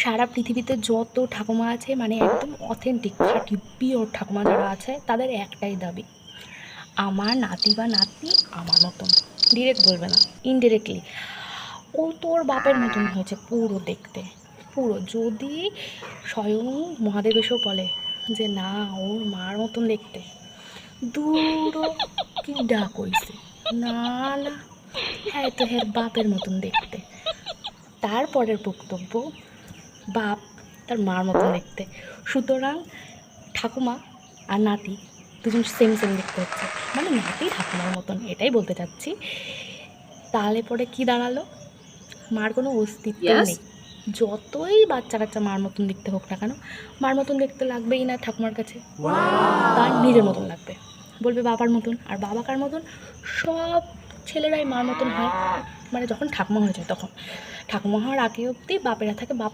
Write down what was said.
সারা পৃথিবীতে যত ঠাকুমা আছে মানে একদম অথেন্টিক খাঁটি পিওর ঠাকুমা যারা আছে তাদের একটাই দাবি, আমার নাতি বা নাতনি আমার মতন। ডিরেক্ট বলবে না, ইনডিরেক্টলি ও তোর বাপের মতন হয়েছে পুরো দেখতে, পুরো। যদি স্বয়ং মহাদেব এসেও বলে যে না ওর মার মতন দেখতে, দূরও কি ডাক হইছে, না না হ্যাঁ তো হের বাপের মতন দেখতে। তারপরের বক্তব্য, বাপ তার মার মতন দেখতে, সুতরাং ঠাকুমা আর নাতি দুজন সেম সেম দেখতে হচ্ছে, মানে নাতি ঠাকুমার মতন, এটাই বলতে চাচ্ছি। তাহলে পরে কি দাঁড়ালো, মার কোনো অস্তিত্ব Yes. নেই। যতই বাচ্চা কাচ্চা মার মতন দেখতে হোক না কেন, মার মতন দেখতে লাগবেই না ঠাকুমার কাছে, তার নিজের মতন লাগবে। বলবে বাবার মতন, আর বাবা কার মতন, সব ছেলেরাই মার মতন হয়, মানে যখন ঠাকুমা হয়ে যায় তখন। ঠাকুমা হওয়ার আগে অবধি বাপেরা থাকে বাপের